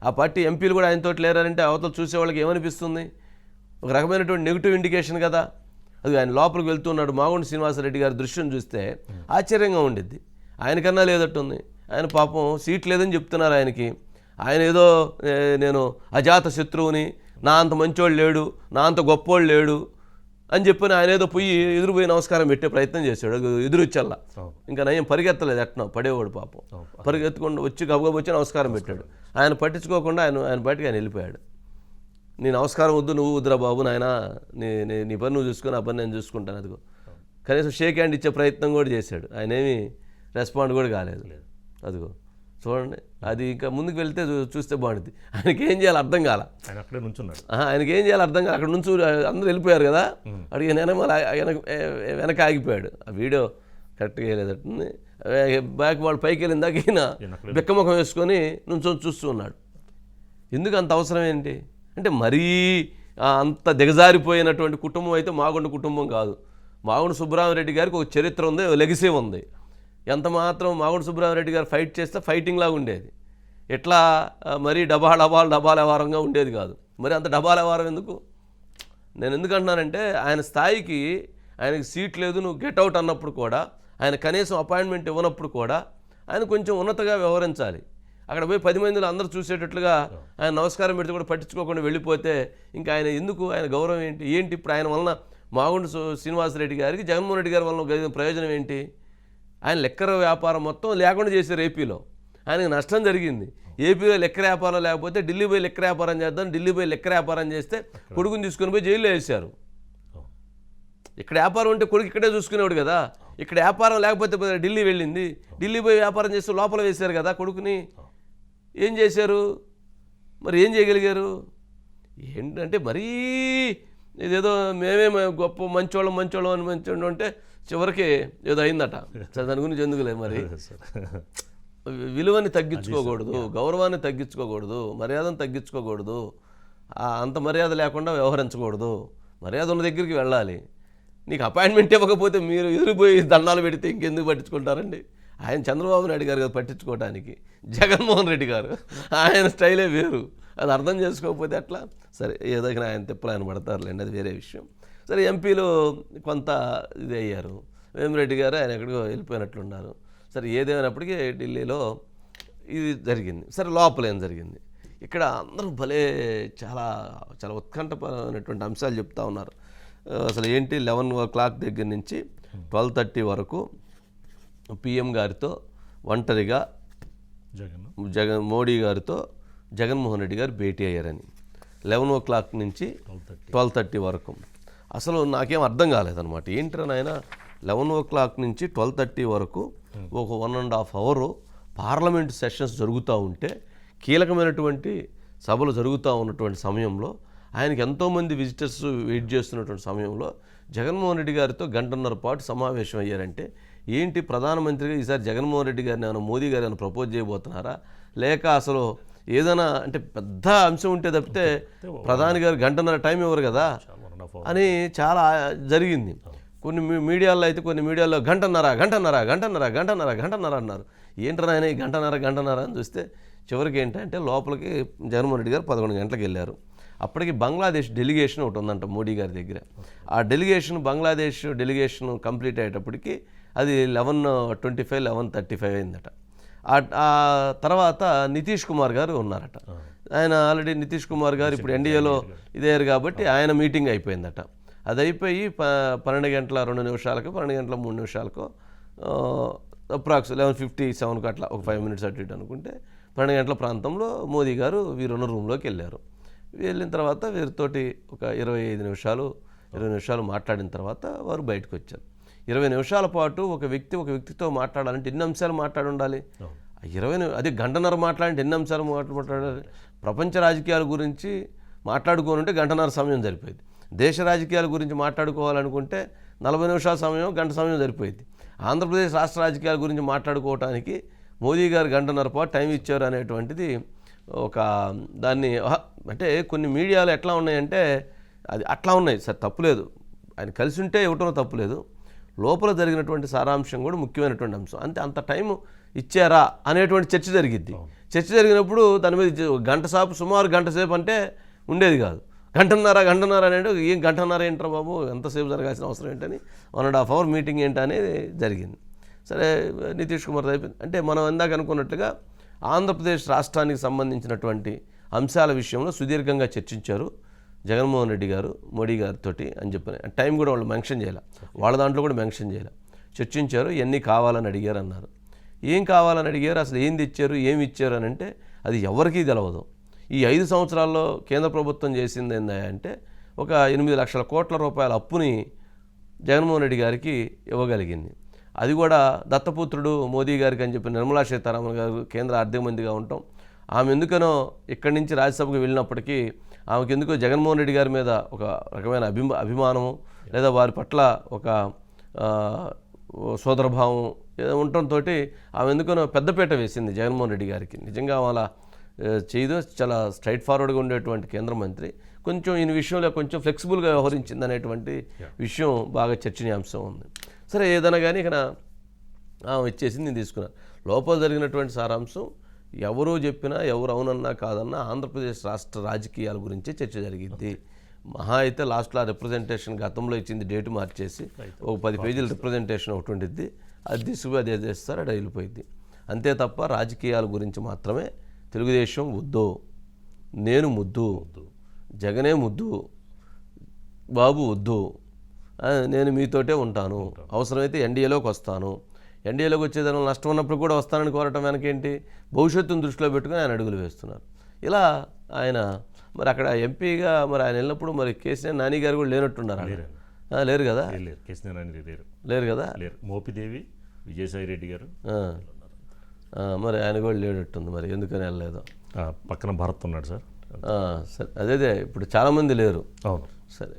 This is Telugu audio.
ఆ పార్టీ ఎంపీలు కూడా ఆయనతో లేరంటే అవతల చూసేవాళ్ళకి ఏమనిపిస్తుంది? ఒక రకమైనటువంటి నెగిటివ్ ఇండికేషన్ కదా అది. ఆయన లోపలికి వెళ్తున్నాడు. మాగుంట శ్రీనివాసరెడ్డి గారి దృశ్యం చూస్తే ఆశ్చర్యంగా ఉండిద్ది. ఆయనకన్నా లేదట్టుంది. ఆయన పాపం సీట్ లేదని చెప్తున్నారు ఆయనకి. ఆయన ఏదో నేను అజాత శత్రువుని, నా అంత మంచోళ్ళు లేడు, నా అంత గొప్పోళ్ళు లేడు అని చెప్పని ఆయన ఏదో పోయి ఎదురుపోయి నమస్కారం పెట్టే ప్రయత్నం చేశాడు. ఎదురొచ్చల్లా ఇంకా నయం పరిగెత్తలేదు, ఎట్నో పడేవాడు పాపం. పరిగెత్తకుండా వచ్చి గబగబ వచ్చి నమస్కారం పెట్టాడు. ఆయన పట్టించుకోకుండా ఆయన బయటకు ఆయన వెళ్ళిపోయాడు. నీ నమస్కారం వద్దు, నువ్వు వద్దురా బాబు నాయన, నీ పని నువ్వు చూసుకుని ఆ పని నేను చూసుకుంటాను. అదిగో కనీసం షేక్ హ్యాండ్ ఇచ్చే ప్రయత్నం కూడా చేశాడు. ఆయన ఏమీ రెస్పాండ్ కూడా కాలేదు. అదిగో చూడండి, అది ఇంకా ముందుకు వెళ్తే చూస్తే బాగుంటుంది. ఆయనకి ఏం చేయాలి అర్థం కాల. ఆయనకి ఏం చేయాలి అర్థం కాల. అక్కడ నుంచి అందరూ వెళ్ళిపోయారు కదా, అడిగి వెనక ఆగిపోయాడు. ఆ వీడియో కరెక్ట్గా వేయలేదట్టుంది. బ్యాక్ వాళ్ళు పైకి వెళ్ళిందాక ఈయన బిక్కముఖం వేసుకొని నుంచొని చూస్తూ ఉన్నాడు. ఎందుకు అంత అవసరం ఏంటి అంటే, మరీ అంత దిగజారిపోయినటువంటి కుటుంబం అయితే మాగుంట కుటుంబం కాదు. మాగుంట సుబ్బరామరెడ్డి గారికి ఒక చరిత్ర ఉంది, లెగసీ ఉంది. ఎంత మాత్రం మాగుంట సుబ్బరామరెడ్డి గారు ఫైట్ చేస్తే ఫైటింగ్ లాగా ఉండేది. ఎట్లా మరీ డబాల ఉండేది కాదు. మరి అంత డబాల వారం ఎందుకు? నేను ఎందుకు అంటున్నానంటే, ఆయన స్థాయికి ఆయనకి సీట్ లేదు, నువ్వు గెట్అవుట్ అన్నప్పుడు కూడా, ఆయన కనీసం అపాయింట్మెంట్ ఇవ్వనప్పుడు కూడా ఆయన కొంచెం ఉన్నతగా వ్యవహరించాలి. అక్కడ పోయి 10 మందిలో అందరూ చూసేటట్లుగా ఆయన నమస్కారం పెడితే కూడా పట్టించుకోకుండా వెళ్ళిపోతే ఇంకా ఆయన ఎందుకు? ఆయన గౌరవం ఏంటి? ఇప్పుడు ఆయన వలన మాగుంట శ్రీనివాసరెడ్డి గారికి జగన్మోహన్ రెడ్డి గారి వలన ప్రయోజనం ఏంటి? ఆయన లెక్కర వ్యాపారం మొత్తం లేకుండా చేశారు ఏపీలో. ఆయనకు నష్టం జరిగింది. ఏపీలో లెక్కర వ్యాపారం లేకపోతే ఢిల్లీ పోయి లెక్కర వ్యాపారం చేద్దాం, ఢిల్లీ పోయి లెక్కర వ్యాపారం చేస్తే కొడుకుని తీసుకుని పోయి జైల్లో వేశారు. ఇక్కడ వ్యాపారం ఉంటే కొడుకు ఇక్కడే చూసుకునేవాడు కదా. ఇక్కడ వ్యాపారం లేకపోతే ఢిల్లీ వెళ్ళింది, ఢిల్లీ పోయి వ్యాపారం చేస్తే లోపల వేశారు కదా కొడుకుని. ఏం చేశారు మరి? ఏం చేయగలిగారు? ఏంటంటే మరీ ఇదేదో మేమే గొప్ప మంచోళ్ళం అని అంటే చివరికి ఏదో అయిందట. దాని గురించి ఎందుకులే. మరి విలువని తగ్గించుకోకూడదు, గౌరవాన్ని తగ్గించుకోకూడదు, మర్యాదను తగ్గించుకోకూడదు, అంత మర్యాద లేకుండా వ్యవహరించకూడదు. మర్యాద ఉన్న దగ్గరికి వెళ్ళాలి. నీకు అపాయింట్మెంట్ ఇవ్వకపోతే మీరు ఎదురుపోయి దండాలు పెడితే ఇంకెందుకు పట్టించుకుంటారండి? ఆయన చంద్రబాబు నాయుడు గారు కదా పట్టించుకోవడానికి, జగన్మోహన్ రెడ్డి గారు ఆయన స్టైలే వేరు. అది అర్థం చేసుకోకపోతే ఎట్లా? సరే, ఏదో ఆయన తిప్పలు ఆయన పడతారులేండి, అది వేరే విషయం. సరే, ఎంపీలు కొంత ఇది అయ్యారు. వేమిరెడ్డి గారు ఆయన ఎక్కడికో వెళ్ళిపోయినట్లున్నారు. సరే, ఏదేమైనప్పటికీ ఢిల్లీలో ఇది జరిగింది. సరే, లోపల ఏం జరిగింది? ఇక్కడ అందరూ భలే చాలా చాలా ఉత్కంఠపరమైనటువంటి అంశాలు చెప్తా ఉన్నారు. అసలు ఏంటి 11 o'clock దగ్గర నుంచి 12:30 వరకు పిఎం గారితో ఒంటరిగా మోడీ గారితో జగన్మోహన్ రెడ్డి గారు భేటీ అయ్యారని. 11 o'clock నుంచి 12:30 వరకు అసలు నాకేం అర్థం కాలేదన్నమాట. ఏంటరా నాయన, 11 o'clock నుంచి 12:30 వరకు ఒక 1.5 hour పార్లమెంట్ సెషన్స్ జరుగుతూ ఉంటే, కీలకమైనటువంటి సభలు జరుగుతూ ఉన్నటువంటి సమయంలో, ఆయనకి ఎంతోమంది విజిటర్స్ వెయిట్ చేస్తున్నటువంటి సమయంలో జగన్మోహన్ రెడ్డి గారితో 1.5 పాటు సమావేశం అయ్యారంటే ఏంటి? ప్రధానమంత్రిగా ఈసారి జగన్మోహన్ రెడ్డి గారిని ఏమైనా మోదీ గారు ఏమైనా ప్రపోజ్ చేయబోతున్నారా? లేక అసలు ఏదైనా అంటే పెద్ద అంశం ఉంటే తప్పితే ప్రధాని గారు 1.5 టైం ఇవ్వరు కదా అని చాలా జరిగింది. కొన్ని మీడియాల్లో అయితే గంటన్నర అన్నారు. ఏంటన్నా ఆయన ఈ గంటన్నర అని చూస్తే చివరికి ఏంటంటే లోపలికి జగన్మోహన్ రెడ్డి గారు 11 గంటలకు వెళ్ళారు. అప్పటికి బంగ్లాదేశ్ డెలిగేషన్ ఒకటి ఉందంట మోడీ గారి దగ్గర. ఆ డెలిగేషన్, బంగ్లాదేశ్ డెలిగేషన్ కంప్లీట్ అయ్యేటప్పటికి అది 11:25, 11:35 అయిందట. ఆ తర్వాత నితీష్ కుమార్ గారు ఉన్నారట. ఆయన ఆల్రెడీ నితీష్ కుమార్ గారు ఇప్పుడు ఎన్డీఏలో ఇదేరు కాబట్టి ఆయన మీటింగ్ అయిపోయిందట. అది అయిపోయి 12:02, 12:03 అప్రాక్స్ 11:57 అట్లా ఒక 5 minutes అటు ఇటు అనుకుంటే 12 గంటల ప్రాంతంలో మోదీ గారు వీరున్న రూమ్లోకి వెళ్ళారు. వెళ్ళిన తర్వాత వీరితోటి ఒక 20 నిమిషాలు మాట్లాడిన తర్వాత వారు బయటకు వచ్చారు. 20 నిమిషాల పాటు ఒక వ్యక్తితో మాట్లాడాలంటే ఎన్ని అంశాలు మాట్లాడి ఉండాలి? 20 అది గంటన్నర మాట్లాడంటే ఎన్ని అంశాలు మాట్లాడాలి? ప్రపంచ రాజకీయాల గురించి మాట్లాడుకోవాలంటే 1.5 సమయం సరిపోయింది. దేశ రాజకీయాల గురించి మాట్లాడుకోవాలనుకుంటే 40 నిమిషాల సమయం, గంట సమయం సరిపోయింది. ఆంధ్రప్రదేశ్ రాష్ట్ర రాజకీయాల గురించి మాట్లాడుకోవటానికి మోదీ గారు 1.5 పాటు టైం ఇచ్చారు అనేటువంటిది ఒక దాన్ని అంటే కొన్ని మీడియాలు ఎట్లా ఉన్నాయంటే అది అట్లా ఉన్నాయి. సరే, తప్పులేదు, ఆయన కలిసి ఉంటే ఇవ్వటం తప్పులేదు. లోపల జరిగినటువంటి సారాంశం కూడా ముఖ్యమైనటువంటి అంశం. అంతే, అంత టైము ఇచ్చారా అనేటువంటి చర్చ జరిగిద్ది. చర్చ జరిగినప్పుడు దాని మీద సుమారు గంట సేపు అంటే ఉండేది కాదు. గంటన్నర అంటే ఏం గంటన్నర ఏంట్రా బాబు, ఎంతసేపు జరగాల్సిన అవసరం ఏంటని 1.5 hour మీటింగ్ ఏంటనేది జరిగింది. సరే నితీష్ కుమార్ అయిపోయింది. అంటే మనం ఇందాక అనుకున్నట్లుగా ఆంధ్రప్రదేశ్ రాష్ట్రానికి సంబంధించినటువంటి అంశాల విషయంలో సుదీర్ఘంగా చర్చించారు జగన్మోహన్ రెడ్డి గారు మోడీ గారితో అని చెప్పని. టైం కూడా వాళ్ళు మెన్షన్ చేయాలి, వాళ్ళ దాంట్లో కూడా మెన్షన్ చేయాలి. చర్చించారు, ఎన్ని కావాలని అడిగారు అన్నారు. ఏం కావాలని అడిగారు, అసలు ఏం తెచ్చారు, ఏమి ఇచ్చారు అని అంటే అది ఎవరికీ తెలవదు. ఈ 5 సంవత్సరాల్లో కేంద్ర ప్రభుత్వం చేసింది ఏంటంటే ఒక 8 లక్షల కోట్ల రూపాయల అప్పుని జగన్మోహన్ రెడ్డి గారికి ఇవ్వగలిగింది. అది కూడా దత్తపుత్రుడు మోదీ గారికి అని చెప్పి నిర్మలా సీతారామన్ గారు కేంద్ర ఆర్థిక మంత్రిగా ఉంటాం. ఆమె ఎందుకనో ఇక్కడి నుంచి రాజ్యసభకు వెళ్ళినప్పటికీ ఆమెకు ఎందుకో జగన్మోహన్ రెడ్డి గారి మీద ఒక రకమైన అభిమానము లేదా వారి పట్ల ఒక సోదరభావం ఉండటంతో ఆమె ఎందుకనో పెద్దపీట వేసింది జగన్మోహన్ రెడ్డి గారికి. నిజంగా అలా చేయదు, చాలా స్ట్రైట్ ఫార్వర్డ్గా ఉండేటువంటి కేంద్ర మంత్రి కొంచెం ఈ విషయంలో కొంచెం ఫ్లెక్సిబుల్గా వ్యవహరించింది అనేటువంటి విషయం బాగా చర్చనీయాంశం ఉంది. సరే ఏదైనా కానీ ఇక్కడ ఇచ్చేసింది, నేను తీసుకున్నాను. లోపల జరిగినటువంటి సారాంశం ఎవరు చెప్పినా ఎవరు అవునన్నా కాదన్నా ఆంధ్రప్రదేశ్ రాష్ట్ర రాజకీయాల గురించే చర్చ జరిగింది. మహా అయితే లాస్ట్లో రిప్రజెంటేషన్ గతంలో ఇచ్చింది డేటు మార్చేసి ఒక 10 పేజీల రిప్రజెంటేషన్ ఒకటి ఉండిద్ది, అది తీసుకుపోయి అదే చేస్తారు, అది వెళ్ళిపోయింది. అంతే తప్ప రాజకీయాల గురించి మాత్రమే తెలుగుదేశం వద్దు, నేను ముద్దు, జగనే ముద్దు, బాబు వద్దు, నేను మీతోటే ఉంటాను, అవసరమైతే ఎన్డీఏలోకి వస్తాను, ఎన్డీఏలోకి వచ్చేదాని నష్టం ఉన్నప్పుడు కూడా వస్తానని కోరటం వెనకేంటి, భవిష్యత్తును దృష్టిలో పెట్టుకుని ఆయన అడుగులు వేస్తున్నారు. ఇలా ఆయన మరి అక్కడ ఎంపీగా మరి ఆయన వెళ్ళినప్పుడు మరి కేసీఆర్ నాని గారు కూడా లేనట్టున్నారు. లేరు కదా, లేరు కదా, మోపిదేవి విజయసాయి రెడ్డి గారు మరి ఆయన కూడా లేనట్టుంది. మరి ఎందుకని వెళ్ళలేదు? పక్కన భరత్ ఉన్నాడు సార్. సరే అదే ఇప్పుడు చాలామంది లేరు. అవును సరే.